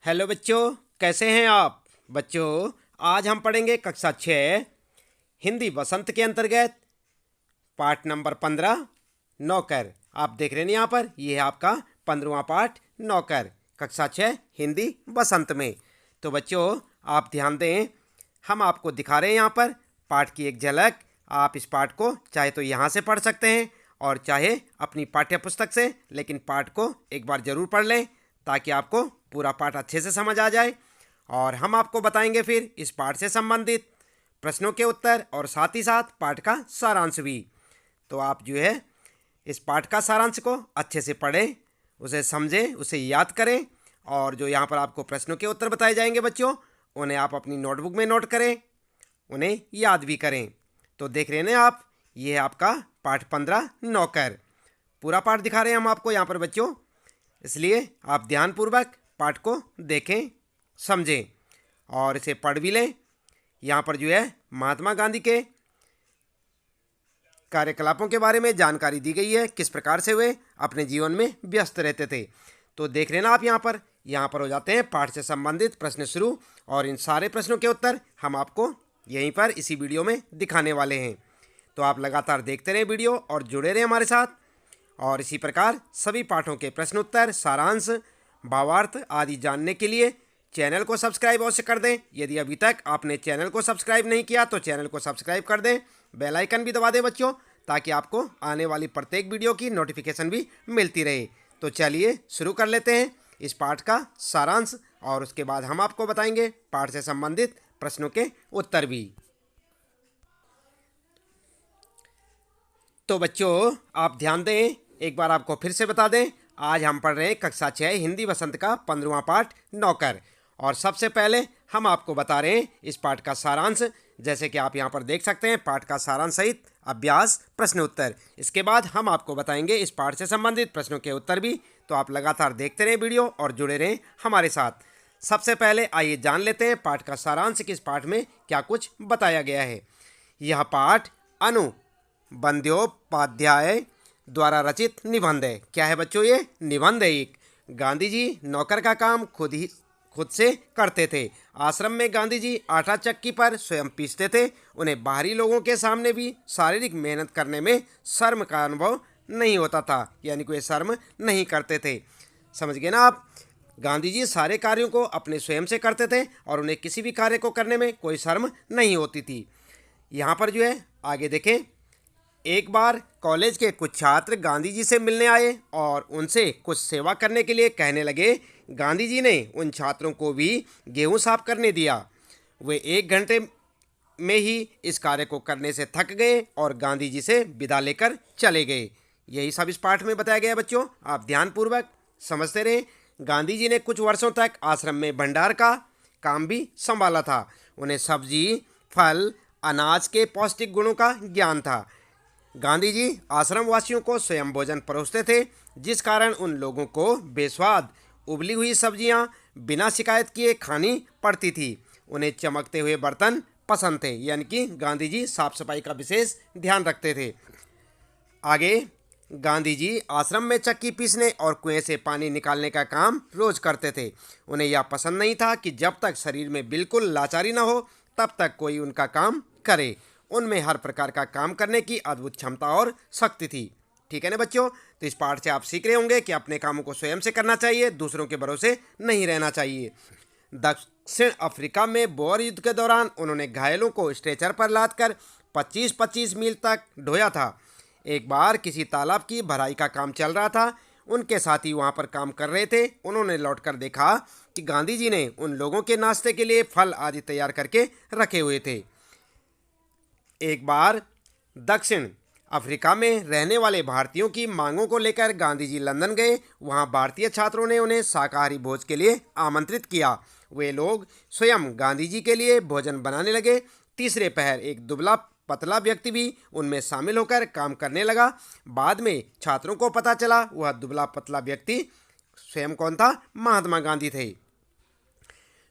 Hello बच्चों, कैसे हैं आप? बच्चों, आज हम पढ़ेंगे कक्षा 6 हिंदी वसंत के अंतर्गत पाठ नंबर 15 नौकर। आप देख रहे हैं यहाँ पर, ये है आपका 15वां पाठ नौकर, कक्षा 6 हिंदी वसंत में। तो बच्चों, आप ध्यान दें, हम आपको दिखा रहे हैं यहाँ पर पाठ की एक झलक। आप इस पाठ को चाहे तो यहाँ से पढ़ सकते हैं और चाहे अपनी पाठ्य पुस्तक से, लेकिन पाठ को एक बार ज़रूर पढ़ लें ताकि आपको पूरा पाठ अच्छे से समझ आ जाए। और हम आपको बताएंगे फिर इस पाठ से संबंधित प्रश्नों के उत्तर और साथ ही साथ पाठ का सारांश भी। तो आप जो है इस पाठ का सारांश को अच्छे से पढ़ें, उसे समझें, उसे याद करें और जो यहाँ पर आपको प्रश्नों के उत्तर बताए जाएंगे बच्चों, उन्हें आप अपनी नोटबुक में नोट करें, उन्हें याद भी करें। तो देख रहे हैं ना आप, ये है आपका पाठ 15 नौकर। पूरा पाठ दिखा रहे हैं हम आपको यहाँ पर बच्चों, इसलिए आप ध्यानपूर्वक पाठ को देखें, समझें और इसे पढ़ भी लें। यहाँ पर जो है महात्मा गांधी के कार्यकलापों के बारे में जानकारी दी गई है, किस प्रकार से वे अपने जीवन में व्यस्त रहते थे। तो देख रहे हैं ना आप, यहाँ पर हो जाते हैं पाठ से संबंधित प्रश्न शुरू, और इन सारे प्रश्नों के उत्तर हम आपको यहीं पर इसी वीडियो में दिखाने वाले हैं। तो आप लगातार देखते रहें वीडियो और जुड़े रहें हमारे साथ। और इसी प्रकार सभी पाठों के प्रश्न उत्तर, सारांश, भावार्थ आदि जानने के लिए चैनल को सब्सक्राइब अवश्य कर दें। यदि अभी तक आपने चैनल को सब्सक्राइब नहीं किया तो चैनल को सब्सक्राइब कर दें, बेल आइकन भी दबा दें बच्चों, ताकि आपको आने वाली प्रत्येक वीडियो की नोटिफिकेशन भी मिलती रहे। तो चलिए शुरू कर लेते हैं इस पाठ का सारांश, और उसके बाद हम आपको बताएंगे पाठ से संबंधित प्रश्नों के उत्तर भी। तो बच्चों, आप ध्यान दें, एक बार आपको फिर से बता दें, आज हम पढ़ रहे हैं कक्षा 6 हिंदी वसंत का 15वां पाठ नौकर। और सबसे पहले हम आपको बता रहे हैं इस पाठ का सारांश। जैसे कि आप यहाँ पर देख सकते हैं, पाठ का सारांश सहित अभ्यास, प्रश्न उत्तर। इसके बाद हम आपको बताएंगे इस पाठ से संबंधित प्रश्नों के उत्तर भी। तो आप लगातार देखते रहें वीडियो और जुड़े रहें हमारे साथ। सबसे पहले आइए जान लेते हैं पाठ का सारांश, कि इस पाठ में क्या कुछ बताया गया है। यह पाठ अनु बंद्योपाध्याय द्वारा रचित निबंध है। क्या है बच्चों? ये निबंध है एक। गांधी जी नौकर का काम खुद से करते थे। आश्रम में गांधी जी आटा चक्की पर स्वयं पीसते थे। उन्हें बाहरी लोगों के सामने भी शारीरिक मेहनत करने में शर्म का अनुभव नहीं होता था, यानी कोई शर्म नहीं करते थे। समझ गए ना आप? गांधी जी सारे कार्यों को अपने स्वयं से करते थे और उन्हें किसी भी कार्य को करने में कोई शर्म नहीं होती थी। यहाँ पर जो है आगे देखें, एक बार कॉलेज के कुछ छात्र गांधी जी से मिलने आए और उनसे कुछ सेवा करने के लिए कहने लगे। गांधी जी ने उन छात्रों को भी गेहूं साफ करने दिया। वे 1 घंटे में ही इस कार्य को करने से थक गए और गांधी जी से विदा लेकर चले गए। यही सब इस पाठ में बताया गया है बच्चों, आप ध्यानपूर्वक समझते रहें। गांधी जी ने कुछ वर्षों तक आश्रम में भंडार का काम भी संभाला था। उन्हें सब्जी, फल, अनाज के पौष्टिक गुणों का ज्ञान था। गांधी जी आश्रम वासियों को स्वयं भोजन परोसते थे, जिस कारण उन लोगों को बेस्वाद उबली हुई सब्जियां बिना शिकायत किए खानी पड़ती थी। उन्हें चमकते हुए बर्तन पसंद थे, यानी कि गांधी जी साफ सफाई का विशेष ध्यान रखते थे। आगे, गांधी जी आश्रम में चक्की पीसने और कुएं से पानी निकालने का काम रोज करते थे। उन्हें यह पसंद नहीं था कि जब तक शरीर में बिल्कुल लाचारी न हो तब तक कोई उनका काम करे। उनमें हर प्रकार का काम करने की अद्भुत क्षमता और शक्ति थी। ठीक है ना बच्चों? तो इस पाठ से आप सीख रहे होंगे कि अपने कामों को स्वयं से करना चाहिए, दूसरों के भरोसे नहीं रहना चाहिए। दक्षिण अफ्रीका में बोअर युद्ध के दौरान उन्होंने घायलों को स्ट्रेचर पर लादकर 25-25 मील तक ढोया था। एक बार किसी तालाब की भराई का काम चल रहा था। उनके साथी वहां पर काम कर रहे थे। उन्होंने लौटकर देखा कि गांधी जी ने उन लोगों के नाश्ते के लिए फल आदि तैयार करके रखे हुए थे। एक बार दक्षिण अफ्रीका में रहने वाले भारतीयों की मांगों को लेकर गांधी जी लंदन गए। वहां भारतीय छात्रों ने उन्हें शाकाहारी भोज के लिए आमंत्रित किया। वे लोग स्वयं गांधी जी के लिए भोजन बनाने लगे। तीसरे पहर एक दुबला पतला व्यक्ति भी उनमें शामिल होकर काम करने लगा। बाद में छात्रों को पता चला वह दुबला पतला व्यक्ति स्वयं कौन था? महात्मा गांधी थे।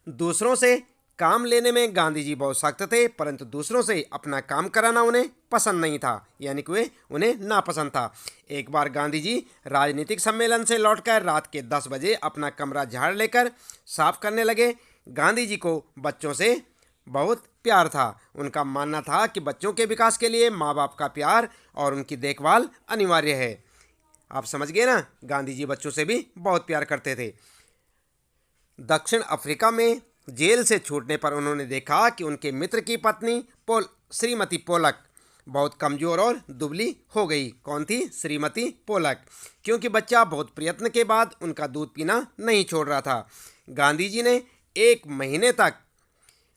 दूसरों से काम लेने में गांधी जी बहुत सख्त थे, परंतु दूसरों से अपना काम कराना उन्हें उन्हें पसंद नहीं था, यानी कि उन्हें नापसंद था। एक बार गांधी जी राजनीतिक सम्मेलन से लौटकर रात के 10 बजे अपना कमरा झाड़ लेकर साफ करने लगे। गांधी जी को बच्चों से बहुत प्यार था। उनका मानना था कि बच्चों के विकास के लिए माँ बाप का प्यार और उनकी देखभाल अनिवार्य है। आप समझ गए ना, गांधी जी बच्चों से भी बहुत प्यार करते थे। दक्षिण अफ्रीका में जेल से छूटने पर उन्होंने देखा कि उनके मित्र की पत्नी श्रीमती पोलक बहुत कमज़ोर और दुबली हो गई। कौन थी? श्रीमती पोलक। क्योंकि बच्चा बहुत प्रयत्न के बाद उनका दूध पीना नहीं छोड़ रहा था। गांधी जी ने 1 महीने तक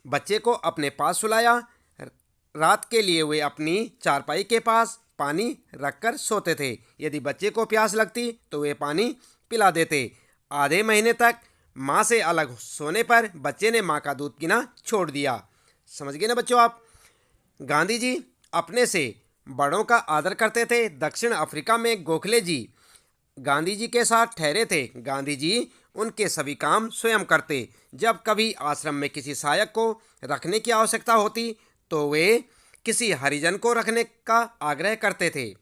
बच्चे को अपने पास सुलाया। रात के लिए वे अपनी चारपाई के पास पानी रखकर सोते थे। यदि बच्चे को प्यास लगती तो वे पानी पिला देते। आधे महीने तक माँ से अलग सोने पर बच्चे ने माँ का दूध पीना छोड़ दिया। समझ गए ना बच्चों आप। गांधी जी अपने से बड़ों का आदर करते थे। दक्षिण अफ्रीका में गोखले जी गांधी जी के साथ ठहरे थे। गांधी जी उनके सभी काम स्वयं करते। जब कभी आश्रम में किसी सहायक को रखने की आवश्यकता होती तो वे किसी हरिजन को रखने का आग्रह करते थे।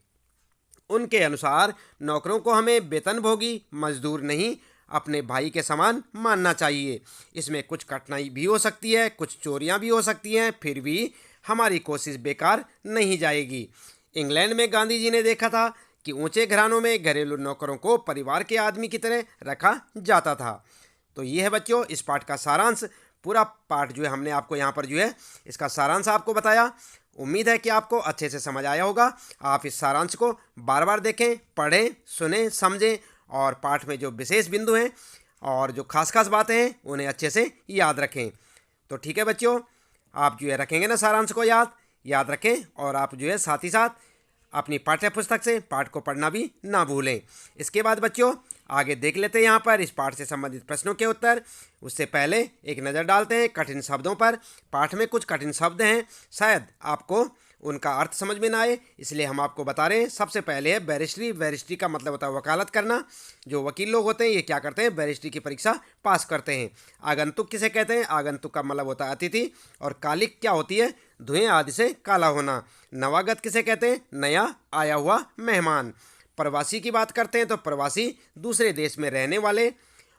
उनके अनुसार नौकरों को हमें वेतनभोगी मजदूर नहीं, अपने भाई के समान मानना चाहिए। इसमें कुछ कठिनाई भी हो सकती है, कुछ चोरियां भी हो सकती हैं, फिर भी हमारी कोशिश बेकार नहीं जाएगी। इंग्लैंड में गांधी जी ने देखा था कि ऊंचे घरानों में घरेलू नौकरों को परिवार के आदमी की तरह रखा जाता था। तो ये है बच्चों इस पाठ का सारांश। पूरा पाठ जो है हमने आपको यहाँ पर जो है इसका सारांश आपको बताया। उम्मीद है कि आपको अच्छे से समझ आया होगा। आप इस सारांश को बार बार देखें, पढ़ें, सुनें, समझें और पाठ में जो विशेष बिंदु हैं और जो खास खास बातें हैं उन्हें अच्छे से याद रखें। तो ठीक है बच्चों, आप जो है रखेंगे ना सारांश को याद रखें और आप जो है साथ ही साथ अपनी पाठ्य पुस्तक से पाठ को पढ़ना भी ना भूलें। इसके बाद बच्चों आगे देख लेते हैं यहाँ पर इस पाठ से संबंधित प्रश्नों के उत्तर। उससे पहले एक नज़र डालते हैं कठिन शब्दों पर। पाठ में कुछ कठिन शब्द हैं, शायद आपको उनका अर्थ समझ में ना आए, इसलिए हम आपको बता रहे हैं। सबसे पहले है बैरिस्ट्री। बैरिस्ट्री का मतलब होता है वकालत करना। जो वकील लोग होते हैं ये क्या करते हैं? बैरिस्ट्री की परीक्षा पास करते हैं। आगंतुक किसे कहते हैं? आगंतुक का मतलब होता है अतिथि। और कालिक क्या होती है? धुएं आदि से काला होना। नवागत किसे कहते हैं? नया आया हुआ मेहमान। प्रवासी की बात करते हैं तो प्रवासी दूसरे देश में रहने वाले।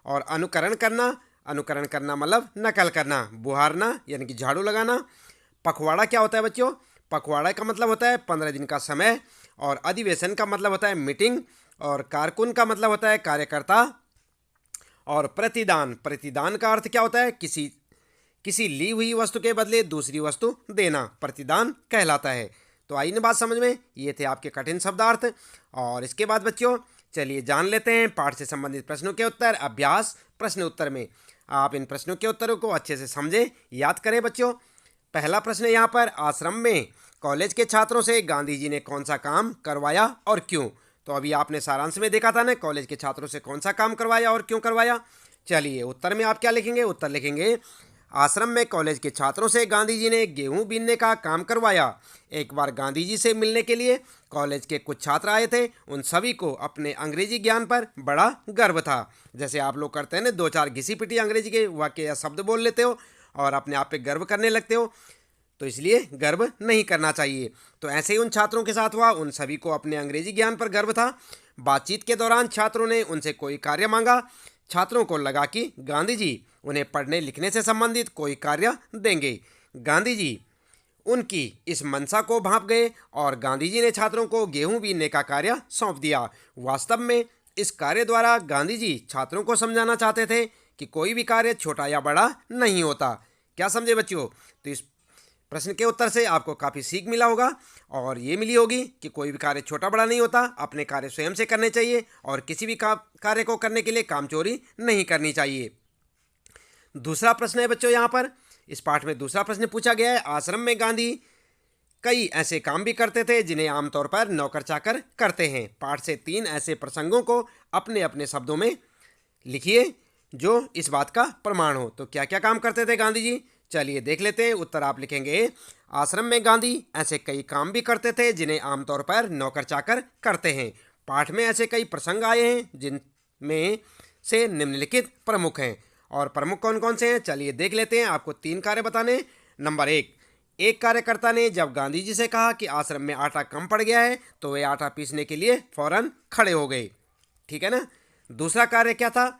और अनुकरण करना मतलब नकल करना। बुहारना यानी कि झाड़ू लगाना। पखवाड़ा क्या होता है बच्चों? पखवाड़ा का मतलब होता है 15 दिन का समय। और अधिवेशन का मतलब होता है मीटिंग। और कारकुन का मतलब होता है कार्यकर्ता। और प्रतिदान का अर्थ क्या होता है? किसी ली हुई वस्तु के बदले दूसरी वस्तु देना प्रतिदान कहलाता है। तो आई ना बात समझ में। ये थे आपके कठिन शब्दार्थ। और इसके बाद बच्चों चलिए जान लेते हैं पाठ से संबंधित प्रश्नों के उत्तर। अभ्यास प्रश्न उत्तर में आप इन प्रश्नों के उत्तरों को अच्छे से समझें, याद करें बच्चों। पहला प्रश्न यहाँ पर, आश्रम में कॉलेज के छात्रों से गांधी जी ने कौन सा काम करवाया और क्यों? तो अभी आपने सारांश में देखा था ना, कॉलेज के छात्रों से कौन सा काम करवाया और क्यों करवाया। चलिए उत्तर में आप क्या लिखेंगे? उत्तर लिखेंगे, आश्रम में कॉलेज के छात्रों से गांधी जी ने गेहूं बीनने का काम करवाया। एक बार गांधी जी से मिलने के लिए कॉलेज के कुछ छात्र आए थे। उन सभी को अपने अंग्रेजी ज्ञान पर बड़ा गर्व था। जैसे आप लोग करते हैं ना, 2-4 घिसी पिटी अंग्रेजी के वाक्य या शब्द बोल लेते हो और अपने आप पे गर्व करने लगते हो, तो इसलिए गर्व नहीं करना चाहिए। तो ऐसे ही उन छात्रों के साथ हुआ। उन सभी को अपने अंग्रेजी ज्ञान पर गर्व था। बातचीत के दौरान छात्रों ने उनसे कोई कार्य मांगा। छात्रों को लगा कि गांधी जी उन्हें पढ़ने लिखने से संबंधित कोई कार्य देंगे। गांधी जी उनकी इस मंशा को भांप गए और गांधी जी ने छात्रों को गेहूं बीनने का कार्य सौंप दिया। वास्तव में इस कार्य द्वारा गांधी जी छात्रों को समझाना चाहते थे कि कोई भी कार्य छोटा या बड़ा नहीं होता। क्या समझे बच्चों? तो इस प्रश्न के उत्तर से आपको काफ़ी सीख मिला होगा और ये मिली होगी कि कोई भी कार्य छोटा बड़ा नहीं होता। अपने कार्य स्वयं से करने चाहिए और किसी भी कार्य को करने के लिए कामचोरी नहीं करनी चाहिए। दूसरा प्रश्न है बच्चों, यहाँ पर इस पाठ में दूसरा प्रश्न पूछा गया है, आश्रम में गांधी कई ऐसे काम भी करते थे जिन्हें आमतौर पर नौकर चाकर करते हैं। पाठ से 3 ऐसे प्रसंगों को अपने अपने शब्दों में लिखिए जो इस बात का प्रमाण हो। तो क्या क्या काम करते थे गांधी जी? चलिए देख लेते हैं। उत्तर आप लिखेंगे, आश्रम में गांधी ऐसे कई काम भी करते थे जिन्हें आमतौर पर नौकर चाकर करते हैं। पाठ में ऐसे कई प्रसंग आए हैं जिनमें से निम्नलिखित प्रमुख हैं। और प्रमुख कौन कौन से हैं चलिए देख लेते हैं। आपको 3 कार्य बताने। नंबर 1, एक कार्यकर्ता ने जब गांधी जी से कहा कि आश्रम में आटा कम पड़ गया है तो वे आटा पीसने के लिए फौरन खड़े हो गए। ठीक है ना। दूसरा कार्य क्या था?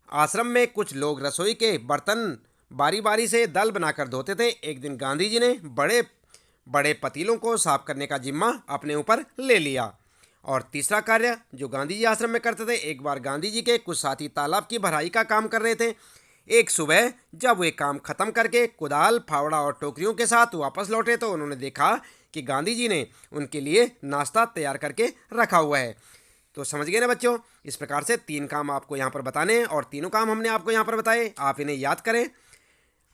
आश्रम में कुछ लोग रसोई के बर्तन बारी बारी से दल बनाकर धोते थे। एक दिन गांधी जी ने बड़े बड़े पतीलों को साफ करने का जिम्मा अपने ऊपर ले लिया। और तीसरा कार्य जो गांधी जी आश्रम में करते थे, एक बार गांधी जी के कुछ साथी तालाब की भराई का काम कर रहे थे। एक सुबह जब वे काम खत्म करके कुदाल, फावड़ा और टोकरियों के साथ वापस लौटे तो उन्होंने देखा कि गांधी जी ने उनके लिए नाश्ता तैयार करके रखा हुआ है। तो समझ गए ना बच्चों। इस प्रकार से 3 काम आपको यहाँ पर बताने हैं और तीनों काम हमने आपको यहाँ पर बताए, आप इन्हें याद करें।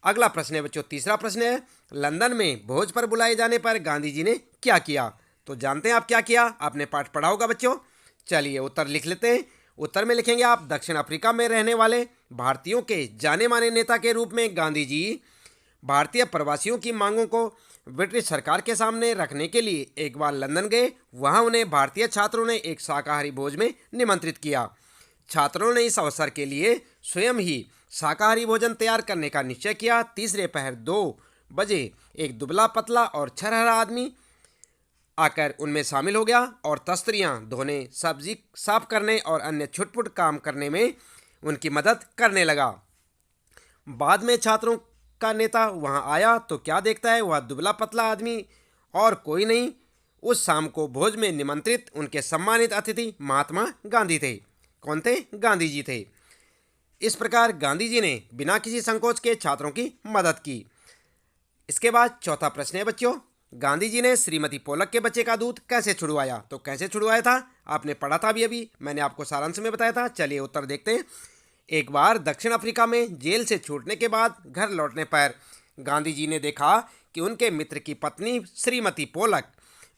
अगला प्रश्न है बच्चों, तीसरा प्रश्न है, लंदन में भोज पर बुलाए जाने पर गांधी जी ने क्या किया? तो जानते हैं आप क्या किया? आपने पाठ पढ़ा होगा बच्चों। चलिए उत्तर लिख लेते हैं। उत्तर में लिखेंगे आप, दक्षिण अफ्रीका में रहने वाले भारतीयों के जाने माने नेता के रूप में गांधी जी भारतीय प्रवासियों की मांगों को ब्रिटिश सरकार के सामने रखने के लिए एक बार लंदन गए। वहां उन्हें भारतीय छात्रों ने एक शाकाहारी भोज में निमंत्रित किया। छात्रों ने इस अवसर के लिए स्वयं ही शाकाहारी भोजन तैयार करने का निश्चय किया। तीसरे पहर 2 बजे एक दुबला पतला और छरहरा आदमी आकर उनमें शामिल हो गया और तस्तरियां धोने, सब्जी साफ करने और अन्य छुटपुट काम करने में उनकी मदद करने लगा। बाद में छात्रों का नेता वहां आया तो क्या देखता है, वह दुबला पतला आदमी और कोई नहीं, उस शाम को भोज में निमंत्रित उनके सम्मानित अतिथि महात्मा गांधी थे। कौन थे? गांधी जी थे। इस प्रकार गांधी जी ने बिना किसी संकोच के छात्रों की मदद की। इसके बाद चौथा प्रश्न है बच्चों, गांधी जी ने श्रीमती पोलक के बच्चे का दूध कैसे छुड़वाया? तो कैसे छुड़वाया था आपने पढ़ा था अभी मैंने आपको सारांश में बताया था। चलिए उत्तर देखते हैं। एक बार दक्षिण अफ्रीका में जेल से छूटने के बाद घर लौटने पर गांधी जी ने देखा कि उनके मित्र की पत्नी श्रीमती पोलक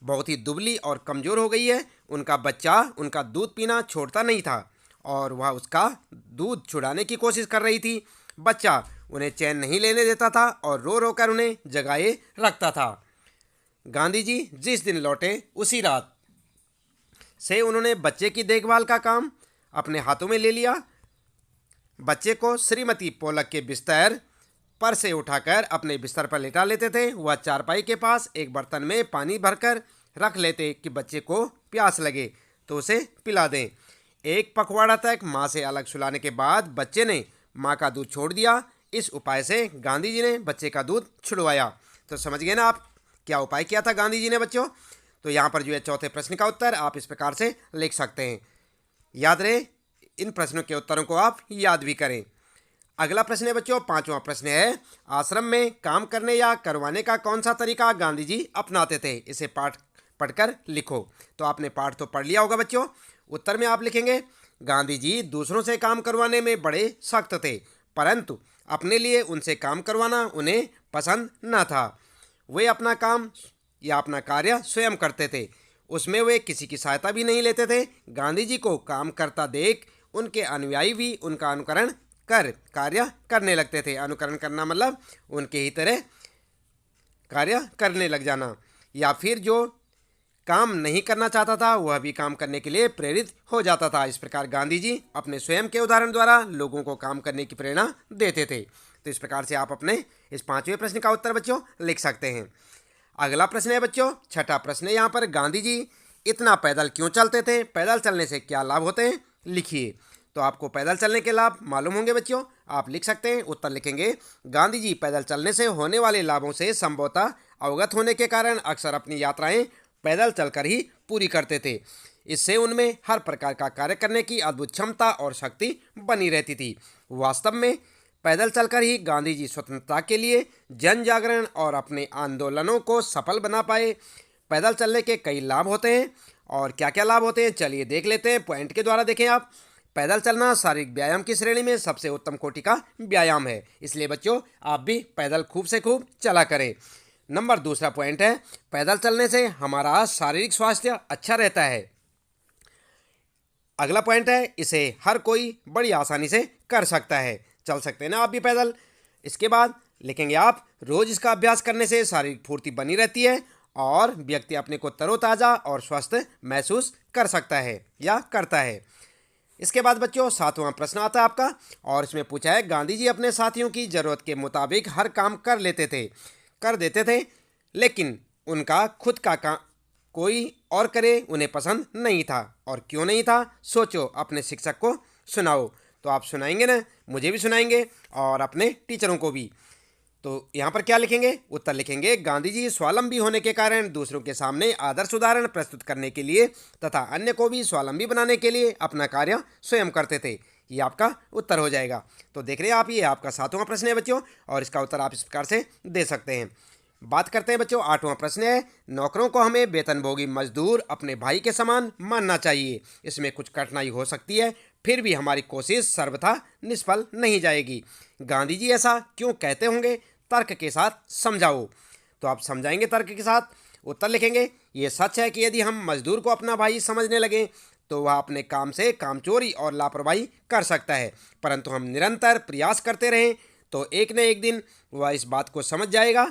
बहुत ही दुबली और कमज़ोर हो गई है। उनका बच्चा उनका दूध पीना छोड़ता नहीं था और वह उसका दूध छुड़ाने की कोशिश कर रही थी। बच्चा उन्हें चैन नहीं लेने देता था और रो रो कर उन्हें जगाए रखता था। गांधी जी जिस दिन लौटे उसी रात से उन्होंने बच्चे की देखभाल का काम अपने हाथों में ले लिया। बच्चे को श्रीमती पोलक के बिस्तर पर से उठाकर अपने बिस्तर पर लेटा लेते थे। वह चारपाई के पास एक बर्तन में पानी भरकर रख लेते कि बच्चे को प्यास लगे तो उसे पिला दें। एक पखवाड़ा तक माँ से अलग सुलाने के बाद बच्चे ने माँ का दूध छोड़ दिया। इस उपाय से गांधी जी ने बच्चे का दूध छुड़वाया। तो समझ गए ना आप क्या उपाय किया था गांधी जी ने बच्चों। तो यहाँ पर जो है चौथे प्रश्न का उत्तर आप इस प्रकार से लिख सकते हैं। याद रहे, इन प्रश्नों के उत्तरों को आप याद भी करें। अगला प्रश्न है बच्चों, पांचवा प्रश्न है, आश्रम में काम करने या करवाने का कौन सा तरीका गांधी जी अपनाते थे? इसे पाठ पढ़कर लिखो। तो आपने पाठ तो पढ़ लिया होगा बच्चों। उत्तर में आप लिखेंगे, गांधी जी दूसरों से काम करवाने में बड़े सख्त थे, परंतु अपने लिए उनसे काम करवाना उन्हें पसंद न था। वे अपना काम या अपना कार्य स्वयं करते थे, उसमें वे किसी की सहायता भी नहीं लेते थे। गांधी जी को काम करता देख उनके अनुयायी भी उनका अनुकरण कर कार्य करने लगते थे। अनुकरण करना मतलब उनके ही तरह कार्य करने लग जाना, या फिर जो काम नहीं करना चाहता था वह भी काम करने के लिए प्रेरित हो जाता था। इस प्रकार गांधी जी अपने स्वयं के उदाहरण द्वारा लोगों को काम करने की प्रेरणा देते थे। तो इस प्रकार से आप अपने इस पांचवें प्रश्न का उत्तर बच्चों लिख सकते हैं। अगला प्रश्न है बच्चों, छठा प्रश्न है यहाँ पर, गांधी जी इतना पैदल क्यों चलते थे? पैदल चलने से क्या लाभ होते हैं? लिखिए। तो आपको पैदल चलने के लाभ मालूम होंगे बच्चों, आप लिख सकते हैं। उत्तर लिखेंगे, गांधी जी पैदल चलने से होने वाले लाभों से संभवतः अवगत होने के कारण अक्सर अपनी यात्राएं पैदल चलकर ही पूरी करते थे। इससे उनमें हर प्रकार का कार्य करने की अद्भुत क्षमता और शक्ति बनी रहती थी। वास्तव में पैदल चलकर ही गांधी जी स्वतंत्रता के लिए जन जागरण और अपने आंदोलनों को सफल बना पाए। पैदल चलने के कई लाभ होते हैं, और क्या क्या लाभ होते हैं चलिए देख लेते हैं। पॉइंट के द्वारा देखें आप। पैदल चलना शारीरिक व्यायाम की श्रेणी में सबसे उत्तम कोटि का व्यायाम है, इसलिए बच्चों आप भी पैदल खूब से खूब चला करें। नंबर दूसरा पॉइंट है, पैदल चलने से हमारा शारीरिक स्वास्थ्य अच्छा रहता है। अगला पॉइंट है, इसे हर कोई बड़ी आसानी से कर सकता है। चल सकते हैं ना आप भी पैदल। इसके बाद लिखेंगे आप, रोज इसका अभ्यास करने से शारीरिक फुर्ती बनी रहती है और व्यक्ति अपने को तरोताज़ा और स्वस्थ महसूस कर सकता है या करता है। इसके बाद बच्चों 7वां प्रश्न आता है आपका, और इसमें पूछा है गांधी जी अपने साथियों की ज़रूरत के मुताबिक हर काम कर देते थे, लेकिन उनका खुद का काम कोई और करे उन्हें पसंद नहीं था। और क्यों नहीं था, सोचो, अपने शिक्षक को सुनाओ। तो आप सुनाएंगे ना, मुझे भी सुनाएंगे और अपने टीचरों को भी। तो यहाँ पर क्या लिखेंगे, उत्तर लिखेंगे गांधी जी स्वावलंबी होने के कारण दूसरों के सामने आदर्श उदाहरण प्रस्तुत करने के लिए तथा अन्य को भी स्वावलंबी बनाने के लिए अपना कार्य स्वयं करते थे। ये आपका उत्तर हो जाएगा। तो देख रहे हैं आप, ये आपका 7वां प्रश्न है बच्चों, और इसका उत्तर आप इस प्रकार से दे सकते हैं। बात करते हैं बच्चों, 8वां प्रश्न है, नौकरों को हमें वेतनभोगी मजदूर अपने भाई के समान मानना चाहिए। इसमें कुछ कठिनाई हो सकती है, फिर भी हमारी कोशिश सर्वथा निष्फल नहीं जाएगी। गांधी जी ऐसा क्यों कहते होंगे, तर्क के साथ समझाओ। तो आप समझाएंगे तर्क के साथ, उत्तर लिखेंगे, ये सच है कि यदि हम मजदूर को अपना भाई समझने लगें तो वह अपने काम से कामचोरी और लापरवाही कर सकता है, परंतु हम निरंतर प्रयास करते रहें तो एक न एक दिन वह इस बात को समझ जाएगा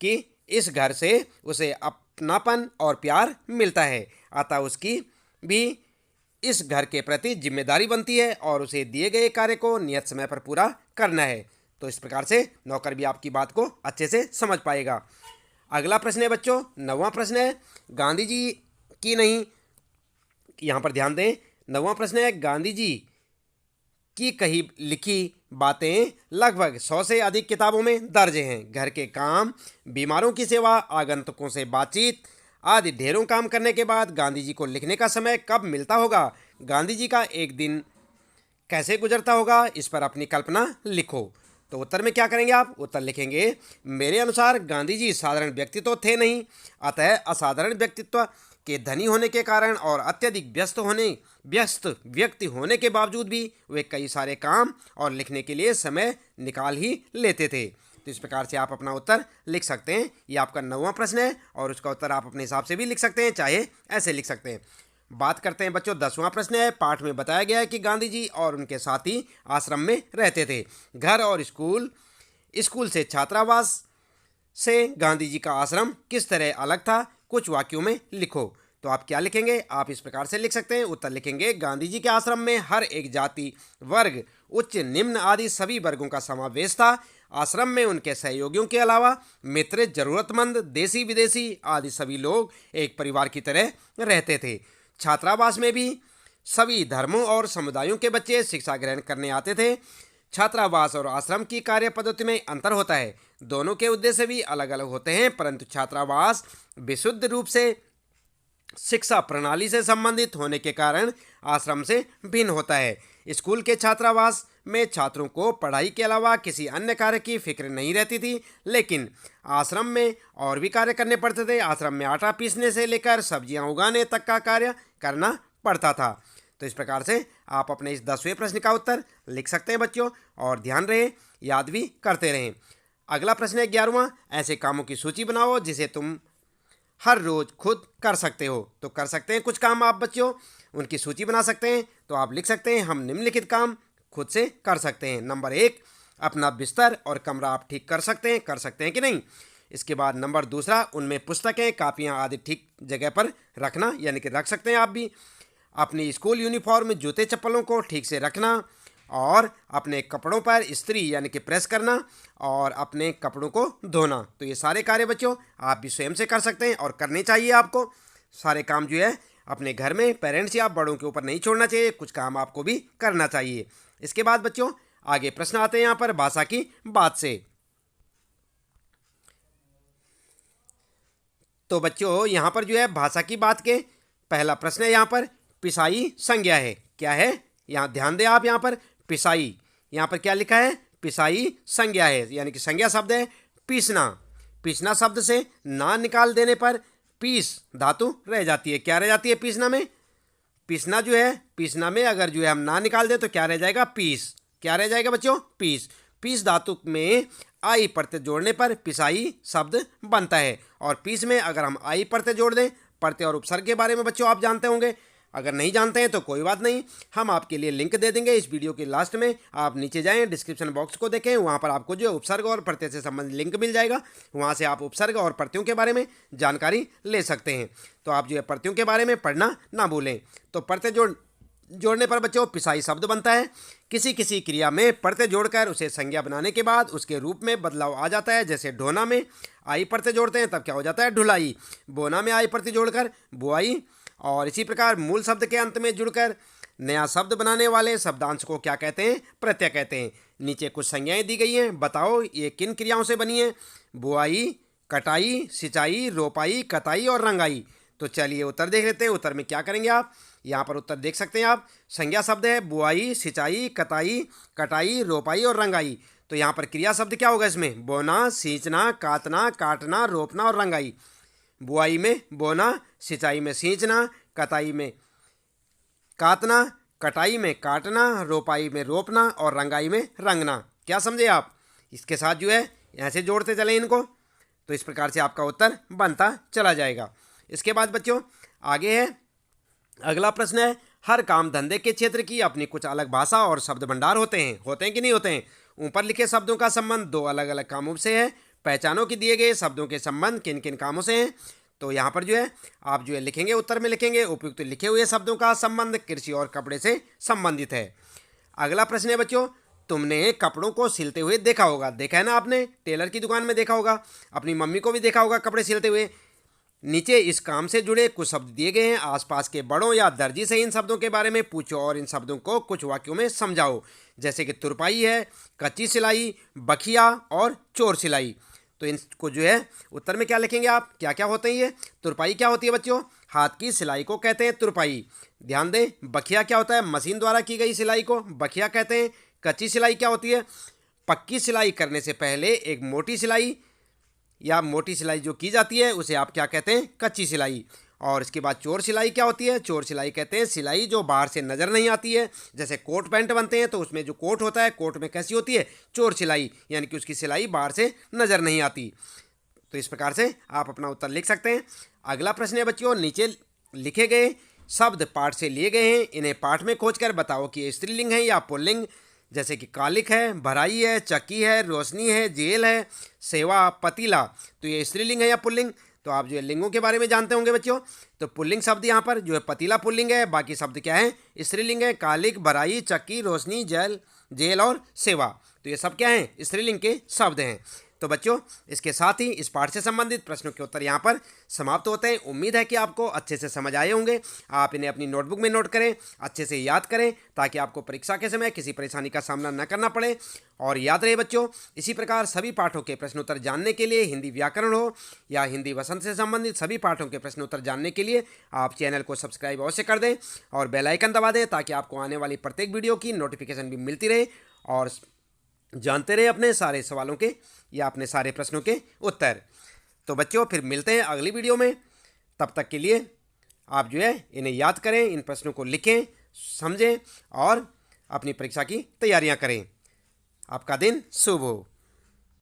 कि इस घर से उसे अपनापन और प्यार मिलता है, अतः उसकी भी इस घर के प्रति जिम्मेदारी बनती है और उसे दिए गए कार्य को नियत समय पर पूरा करना है। तो इस प्रकार से नौकर भी आपकी बात को अच्छे से समझ पाएगा। अगला प्रश्न है बच्चों, 9वां प्रश्न है, गांधी जी की नहीं, यहाँ पर ध्यान दें, 9वां प्रश्न है, गांधी जी की कही लिखी बातें लगभग 100 से अधिक किताबों में दर्ज हैं। घर के काम, बीमारों की सेवा, आगंतुकों से बातचीत आदि ढेरों काम करने के बाद गांधी जी को लिखने का समय कब मिलता होगा? गांधी जी का एक दिन कैसे गुजरता होगा? इस पर अपनी कल्पना लिखो। तो उत्तर में क्या करेंगे आप? उत्तर लिखेंगे, मेरे अनुसार गांधी जी साधारण व्यक्तित्व थे नहीं, अतः असाधारण व्यक्तित्व के धनी होने के कारण और अत्यधिक व्यस्त व्यक्ति होने के बावजूद भी वे कई सारे काम और लिखने के लिए समय निकाल ही लेते थे। तो इस प्रकार से आप अपना उत्तर लिख सकते हैं। ये आपका 9वां प्रश्न है और उसका उत्तर आप अपने हिसाब से भी लिख सकते हैं, चाहे ऐसे लिख सकते हैं। बात करते हैं बच्चों, 10वां प्रश्न है, पाठ में बताया गया है कि गांधी जी और उनके साथी आश्रम में रहते थे। घर और स्कूल से छात्रावास से गांधी जी का आश्रम किस तरह अलग था? कुछ वाक्यों में लिखो। तो आप क्या लिखेंगे? आप इस प्रकार से लिख सकते हैं, उत्तर लिखेंगे, गांधी जी के आश्रम में हर एक जाति, वर्ग, उच्च निम्न आदि सभी वर्गों का समावेश था। आश्रम में उनके सहयोगियों के अलावा मित्र, जरूरतमंद, देसी विदेशी आदि सभी लोग एक परिवार की तरह रहते थे। छात्रावास में भी सभी धर्मों और समुदायों के बच्चे शिक्षा ग्रहण करने आते थे। छात्रावास और आश्रम की कार्य पद्धति में अंतर होता है, दोनों के उद्देश्य भी अलग अलग होते हैं, परंतु छात्रावास विशुद्ध रूप से शिक्षा प्रणाली से संबंधित होने के कारण आश्रम से भिन्न होता है। स्कूल के छात्रावास में छात्रों को पढ़ाई के अलावा किसी अन्य कार्य की फिक्र नहीं रहती थी, लेकिन आश्रम में और भी कार्य करने पड़ते थे। आश्रम में आटा पीसने से लेकर सब्जियां उगाने तक का कार्य करना पड़ता था। तो इस प्रकार से आप अपने इस 10वें प्रश्न का उत्तर लिख सकते हैं बच्चों, और ध्यान रहे याद भी करते रहें। अगला प्रश्न है 11वां, ऐसे कामों की सूची बनाओ जिसे तुम हर रोज खुद कर सकते हो। तो कर सकते हैं कुछ काम आप बच्चों, उनकी सूची बना सकते हैं। तो आप लिख सकते हैं, हम निम्नलिखित काम खुद से कर सकते हैं। नंबर 1, अपना बिस्तर और कमरा आप ठीक कर सकते हैं कि नहीं। इसके बाद नंबर 2, उनमें पुस्तकें, कापियाँ आदि ठीक जगह पर रखना, यानी कि रख सकते हैं आप भी। अपनी स्कूल यूनिफॉर्म, जूते चप्पलों को ठीक से रखना, और अपने कपड़ों पर इस्त्री यानी कि प्रेस करना, और अपने कपड़ों को धोना। तो ये सारे कार्य बच्चों आप भी स्वयं से कर सकते हैं और करने चाहिए आपको। सारे काम जो है अपने घर में पेरेंट्स या बड़ों के ऊपर नहीं छोड़ना चाहिए, कुछ काम आपको भी करना चाहिए। इसके बाद बच्चों आगे प्रश्न आते हैं यहाँ पर भाषा की बात से। तो बच्चों यहाँ पर जो है भाषा की बात के पहला प्रश्न है, यहाँ पर पिसाई संज्ञा है। क्या है? यहाँ ध्यान दें आप, यहाँ पर पिसाई, यहाँ पर क्या लिखा है? पिसाई संज्ञा है, यानी कि संज्ञा शब्द है पीसना। पीसना शब्द से ना निकाल देने पर पीस धातु रह जाती है। क्या रह जाती है पीसना में? पीसना जो है, पीसना में अगर जो है हम ना निकाल दें तो क्या रह जाएगा? पीस। क्या रह जाएगा बच्चों? पीस। पीस धातु में आई प्रत्यय जोड़ने पर पिसाई शब्द बनता है। और पीस में अगर हम आई प्रत्यय जोड़ दें, प्रत्यय और उपसर्ग के बारे में बच्चों आप जानते होंगे, अगर नहीं जानते हैं तो कोई बात नहीं, हम आपके लिए लिंक दे देंगे इस वीडियो के लास्ट में। आप नीचे जाएं, डिस्क्रिप्शन बॉक्स को देखें, वहाँ पर आपको जो उपसर्ग और प्रत्यय से संबंधित लिंक मिल जाएगा। वहाँ से आप उपसर्ग और प्रत्ययों के बारे में जानकारी ले सकते हैं। तो आप जो है प्रत्ययों के बारे में पढ़ना ना भूलें। तो प्रत्यय जोड़ने पर बच्चों पिसाई शब्द बनता है। किसी किसी क्रिया में प्रत्यय जोड़कर उसे संज्ञा बनाने के बाद उसके रूप में बदलाव आ जाता है। जैसे ढोना में आई प्रत्यय जोड़ते हैं तब क्या हो जाता है, ढुलाई। बोना में आई प्रत्यय जोड़कर बुआई। और इसी प्रकार मूल शब्द के अंत में जुड़कर नया शब्द बनाने वाले शब्दांश को क्या कहते हैं, प्रत्यय कहते हैं। नीचे कुछ संज्ञाएं दी गई हैं, बताओ ये किन क्रियाओं से बनी है। बुआई, कटाई, सिंचाई, रोपाई, कताई और रंगाई। तो चलिए उत्तर देख लेते हैं। उत्तर में क्या करेंगे आप, यहाँ पर उत्तर देख सकते हैं आप। संज्ञा शब्द है बुआई, सिंचाई, कताई, कटाई, रोपाई और रंगाई। तो यहाँ पर क्रिया शब्द क्या होगा इसमें, बोना, सींचना, कातना, काटना, रोपना और रंगाई। बुआई में बोना, सिंचाई में सींचना, कताई में कातना, कटाई में काटना, रोपाई में रोपना और रंगाई में रंगना। क्या समझे आप। इसके साथ जो है ऐसे जोड़ते चले इनको, तो इस प्रकार से आपका उत्तर बनता चला जाएगा। इसके बाद बच्चों आगे है, अगला प्रश्न है, हर काम धंधे के क्षेत्र की अपनी कुछ अलग भाषा और शब्द भंडार होते हैं कि नहीं होते हैं। ऊपर लिखे शब्दों का संबंध दो अलग अलग कामों से है। पहचानो कि दिए गए शब्दों के संबंध किन किन कामों से हैं। तो यहाँ पर जो है आप जो है लिखेंगे, उत्तर में लिखेंगे उपयुक्त लिखे हुए शब्दों का संबंध कृषि और कपड़े से संबंधित है। अगला प्रश्न है बच्चों, तुमने कपड़ों को सिलते हुए देखा होगा। देखा है ना आपने, टेलर की दुकान में देखा होगा, अपनी मम्मी को भी देखा होगा कपड़े सिलते हुए। नीचे इस काम से जुड़े कुछ शब्द दिए गए हैं। आसपास के बड़ों या दर्जी से इन शब्दों के बारे में पूछो और इन शब्दों को कुछ वाक्यों में समझाओ। जैसे कि तुरपाई है, कच्ची सिलाई, बखिया और चोर सिलाई। तो इनको जो है उत्तर में क्या लिखेंगे आप, क्या क्या होते हैं ये। तुरपाई क्या होती है बच्चों, हाथ की सिलाई को कहते हैं तुरपाई। ध्यान दें, बखिया क्या होता है, मशीन द्वारा की गई सिलाई को बखिया कहते हैं। कच्ची सिलाई क्या होती है, पक्की सिलाई करने से पहले एक मोटी सिलाई या मोटी सिलाई जो की जाती है उसे आप क्या कहते हैं, कच्ची सिलाई। और इसके बाद चोर सिलाई क्या होती है, चोर सिलाई कहते हैं सिलाई जो बाहर से नज़र नहीं आती है। जैसे कोट पैंट बनते हैं तो उसमें जो कोट होता है, कोट में कैसी होती है, चोर सिलाई, यानी कि उसकी सिलाई बाहर से नज़र नहीं आती। तो इस प्रकार से आप अपना उत्तर लिख सकते हैं। अगला प्रश्न है बच्चों, नीचे लिखे गए शब्द पाठ से लिए गए हैं, इन्हें पाठ में खोजकर बताओ कि ये स्त्रीलिंग है या पुल्लिंग। जैसे कि कालिक है, भराई है, चक्की है, रोशनी है, जेल है, सेवा, पतीला। तो ये स्त्रीलिंग है या पुल्लिंग। तो आप जो है लिंगों के बारे में जानते होंगे बच्चों। तो पुल्लिंग शब्द यहाँ पर जो है पतीला पुल्लिंग है, बाकी शब्द क्या है, स्त्रीलिंग है। कालिक, भराई, चक्की, रोशनी, जेल और सेवा, तो ये सब क्या हैं, स्त्रीलिंग के शब्द हैं। तो बच्चों इसके साथ ही इस पाठ से संबंधित प्रश्नों के उत्तर यहाँ पर समाप्त होते हैं। उम्मीद है कि आपको अच्छे से समझ आए होंगे। आप इन्हें अपनी नोटबुक में नोट करें, अच्छे से याद करें, ताकि आपको परीक्षा के समय किसी परेशानी का सामना न करना पड़े। और याद रहे बच्चों, इसी प्रकार सभी पाठों के प्रश्नोत्तर जानने के लिए, हिंदी व्याकरण हो या हिंदी वसंत से संबंधित सभी पाठों के प्रश्नोत्तर जानने के लिए आप चैनल को सब्सक्राइब अवश्य कर दें और बेल आइकन दबा दें, ताकि आपको आने वाली प्रत्येक वीडियो की नोटिफिकेशन भी मिलती रहे और जानते रहे अपने सारे सवालों के या अपने सारे प्रश्नों के उत्तर। तो बच्चों फिर मिलते हैं अगली वीडियो में। तब तक के लिए आप जो है इन्हें याद करें, इन प्रश्नों को लिखें, समझें और अपनी परीक्षा की तैयारियां करें। आपका दिन शुभ हो।